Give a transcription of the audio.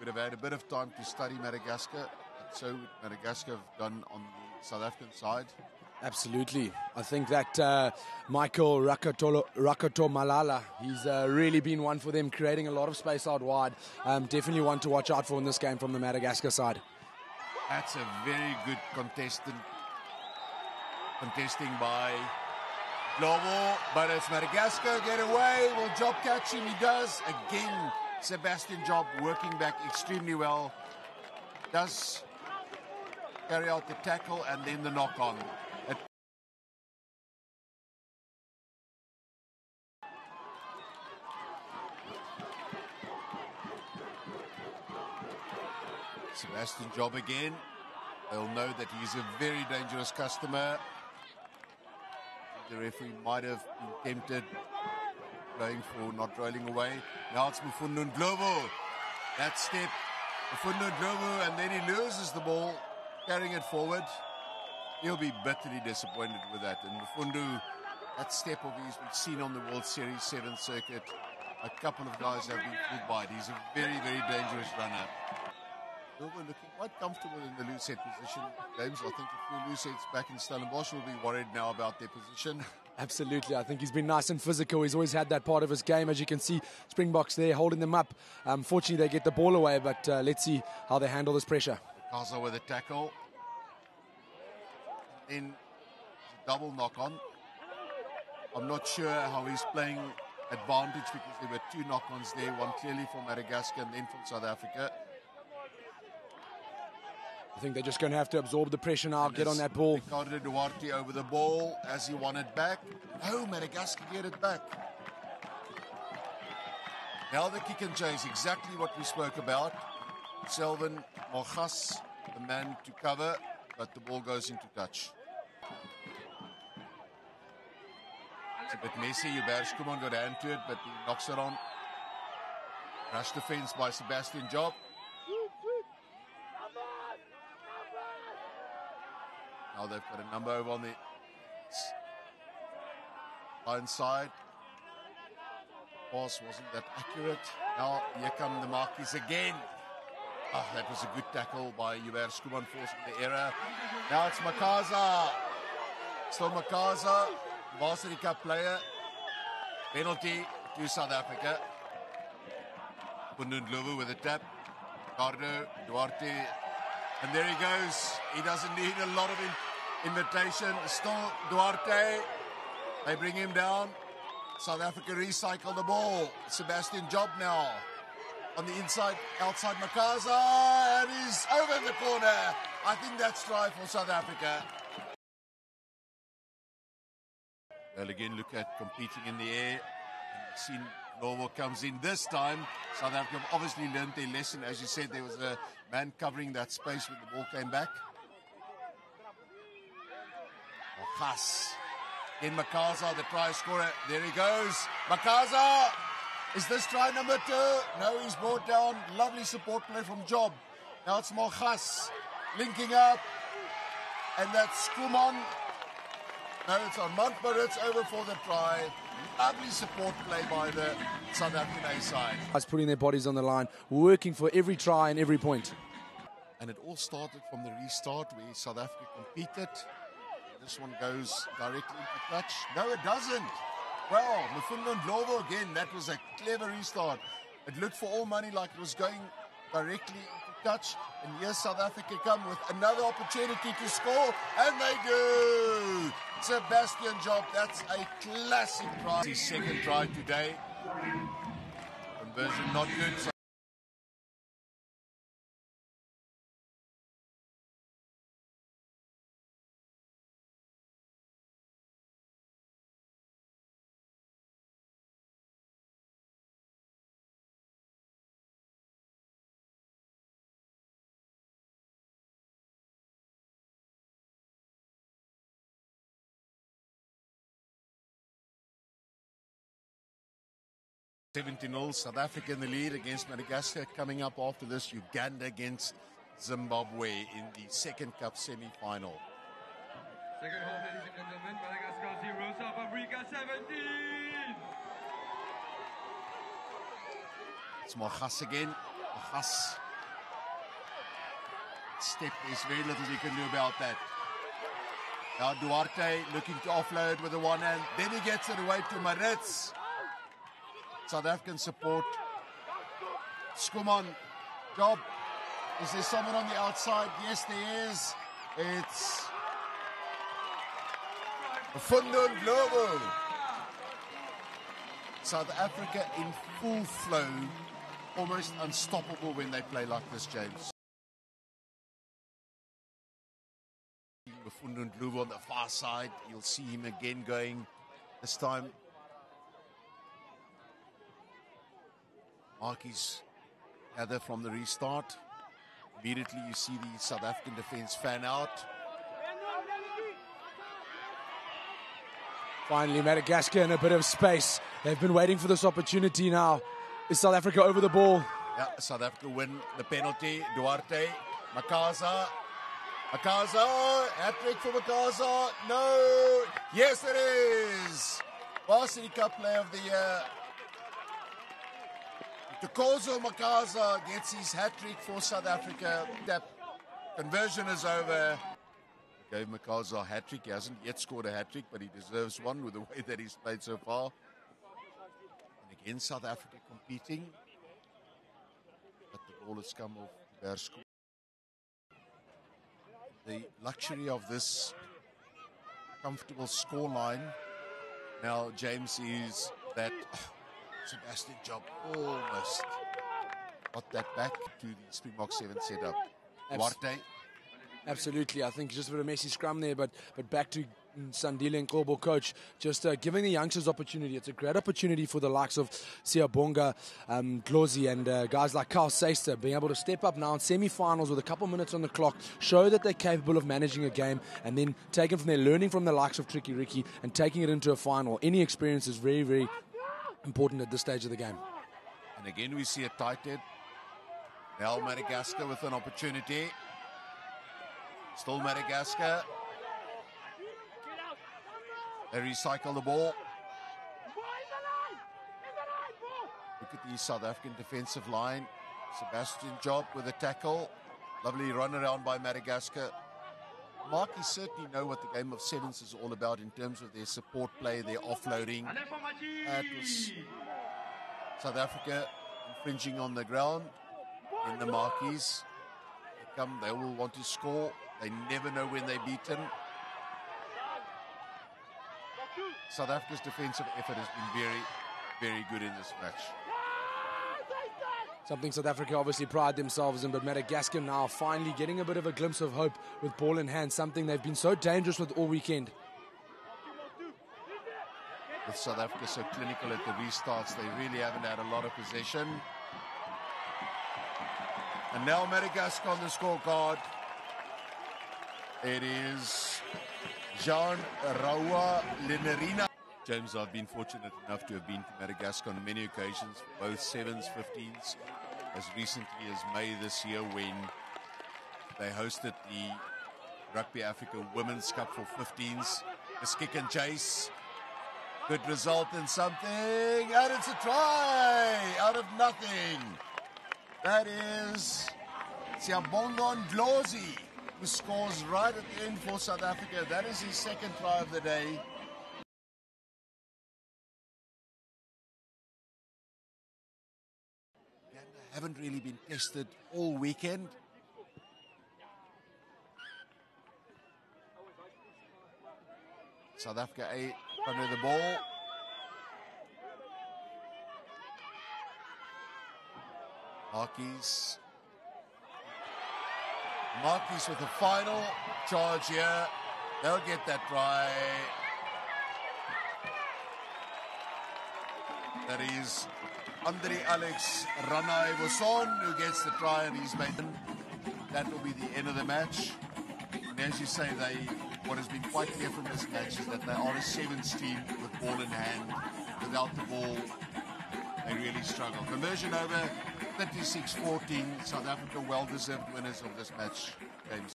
would have had a bit of time to study Madagascar. But so would Madagascar have done on the South African side. Absolutely. I think that Michael Rakato Malala, he's really been one for them, creating a lot of space out wide. Definitely one to watch out for in this game from the Madagascar side. That's a very good contesting by Globo, but it's Madagascar, get away, will Job catch him, he does, again, Sebastian Job working back extremely well, does carry out the tackle and then the knock-on. Sebastian Job again, they'll know that he's a very dangerous customer. The referee might have been tempted going for not rolling away. Now it's Mfundo Ndlovu. That step, Mfundo Ndlovu, and then he loses the ball, carrying it forward. He'll be bitterly disappointed with that. And Mfundo, that step of his we've seen on the World Series 7th circuit. A couple of guys have been fooled by it. He's a very, very dangerous runner. Ndlovu looking quite comfortable in the loose head position. James, I think a few loose heads back in Stellenbosch will be worried now about their position. Absolutely. I think he's been nice and physical. He's always had that part of his game. As you can see, Springboks there holding them up. Fortunately, they get the ball away, but let's see how they handle this pressure. Kaza with a tackle. Then double knock-on. I'm not sure how he's playing advantage because there were two knock-ons there, one clearly from Madagascar and then from South Africa. I think they're just going to have to absorb the pressure now, get on that ball. Ricardo Duarte over the ball as he won it back. No, Madagascar get it back. Now the kick and chase, exactly what we spoke about. Selvin Mogas, the man to cover, but the ball goes into touch. It's a bit messy. Hubert Skuman got a hand to it, but he knocks it on. Rush defense by Sebastian Job. Now they've got a number over on the line side. Pass wasn't that accurate. Now here come the Marquis again. Oh, that was a good tackle by Hubert Skuman, forcing the error. Now it's Makaza. Still Makaza, Varsity Cup player. Penalty to South Africa. Mfundo Ndlovu with a tap. Ricardo Duarte. And there he goes. He doesn't need a lot of invitation. Still Duarte. They bring him down. South Africa recycle the ball. Sebastian Job now. On the inside, outside Makaza. And he's over in the corner. I think that's try for South Africa. Well, again, look at competing in the air. And seen Norwell comes in this time. South Africa have obviously learned their lesson. As you said, there was a man covering that space when the ball came back. Mogas. In Makaza, the try scorer. There he goes. Makaza. Is this try number 2? No, he's brought down. Lovely support play from Job. Now it's Mogas linking up. And that's Skuman. No, it's on Montmoritz over for the try. Lovely support play by the South African A side. Putting their bodies on the line, working for every try and every point. And it all started from the restart where South Africa competed. This one goes directly into touch. No, it doesn't. Well, Mfundo Ndlovu again, that was a clever restart. It looked for all money like it was going directly into touch. And here South Africa come with another opportunity to score. And they do. Sebastian Job, that's a classic try. His second try today. Conversion not good. $17-0, South Africa in the lead against Madagascar. Coming up after this, Uganda against Zimbabwe in the second cup semi-final. Second half, ladies and gentlemen, Madagascar 0, South Africa 17. It's Mogas again. Mogas step. There's very little you can do about that. Now Duarte looking to offload with the one hand. Then he gets it away to Maritz. South African support. Skuman, job. Is there someone on the outside? Yes, there is. It's Fundun Globo. South Africa in full flow. Almost unstoppable when they play like this, James. Fundun Globo on the far side. You'll see him again going this time. Markies gather from the restart. Immediately you see the South African defense fan out. Finally, Madagascar in a bit of space. They've been waiting for this opportunity now. Is South Africa over the ball? Yeah, South Africa win the penalty. Duarte, Makaza. Makaza, hat-trick for Makaza. No. Yes, it is. Varsity Cup Player of the Year. Tukozo Makaza gets his hat-trick for South Africa. That conversion is over. Gave Makaza a hat-trick. He hasn't yet scored a hat-trick, but he deserves one with the way that he's played so far. And again, South Africa competing. But the ball has come off Bersco. The luxury of this comfortable scoreline now, James, is that Sebastian Job almost got that back to the Springbok 7 setup. Duarte. Absolutely. I think just a bit of messy scrum there, but back to Sandile and Kobo, coach, just giving the youngsters opportunity. It's a great opportunity for the likes of Siyabonga, Glozi, and guys like Carl Seister being able to step up now in semi-finals with a couple minutes on the clock, show that they're capable of managing a game, and then taking from there, learning from the likes of Tricky Ricky and taking it into a final. Any experience is very, very important at this stage of the game. And again, we see a tight head. Now Madagascar with an opportunity. Still Madagascar. They recycle the ball. Look at the South African defensive line. Sebastian Job with a tackle. Lovely run around by Madagascar. Markies certainly know what the game of sevens is all about in terms of their support play, their offloading. It was South Africa infringing on the ground. In the Markies, they will want to score. They never know when they're beaten. South Africa's defensive effort has been very, very good in this match. Something South Africa obviously pride themselves in, but Madagascar now finally getting a bit of a glimpse of hope with ball in hand, something they've been so dangerous with all weekend. With South Africa so clinical at the restarts, they really haven't had a lot of possession. And now Madagascar on the scorecard. It is Jean Raoua Lenerina. James, I've been fortunate enough to have been to Madagascar on many occasions, both 7s, 15s, as recently as May this year when they hosted the Rugby Africa Women's Cup for 15s. This kick and chase. Good result in something, and it's a try out of nothing. That is Siyabonga Ndlozi, who scores right at the end for South Africa. That is his second try of the day. Haven't really been tested all weekend. South Africa under the ball. Markies with a final charge here. They'll get that try. That is Andre Alex Ranai-Boson who gets the try, and he's made. That will be the end of the match. And as you say, what has been quite clear from this match is that they are a sevens team with ball in hand. Without the ball, they really struggle. Conversion over, 36-14. South Africa well-deserved winners of this match, James.